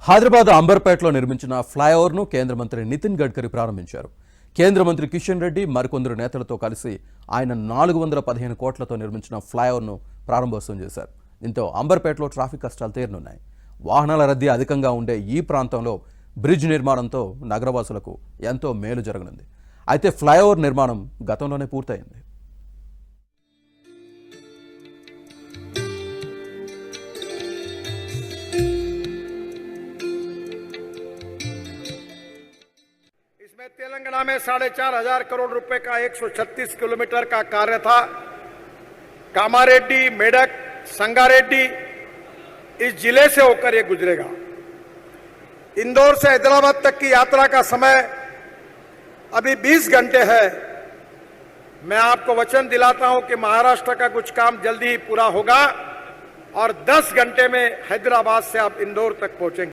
హైదరాబాద్ అంబర్పేటలో నిర్మించిన ఫ్లైఓవర్ను కేంద్ర మంత్రి నితిన్ గడ్కరీ ప్రారంభించారు. కేంద్ర మంత్రి కిషన్ రెడ్డి మరికొందరు నేతలతో కలిసి ఆయన 415 కోట్లతో నిర్మించిన ఫ్లైఓవర్ను ప్రారంభోత్సవం చేశారు. దీంతో అంబర్పేటలో ట్రాఫిక్ కష్టాలు తీరనున్నాయి. వాహనాల రద్దీ అధికంగా ఉండే ఈ ప్రాంతంలో బ్రిడ్జ్ నిర్మాణంతో నగరవాసులకు ఎంతో మేలు జరగనుంది. అయితే ఫ్లైఓవర్ నిర్మాణం గతంలోనే పూర్తయింది. इसमें तेलंगाना में 4,500 करोड़ रुपए का 136 किलोमीटर का कार्य था। कामारेड्डी, मेडक, संगारेड्डी इस जिले से होकर ये गुजरेगा। इंदौर से हैदराबाद तक की यात्रा का समय अभी 20 घंटे है। मैं आपको वचन दिलाता हूं कि महाराष्ट्र का कुछ काम जल्दी ही पूरा होगा और 10 घंटे में हैदराबाद से आप इंदौर तक पहुंचेंगे।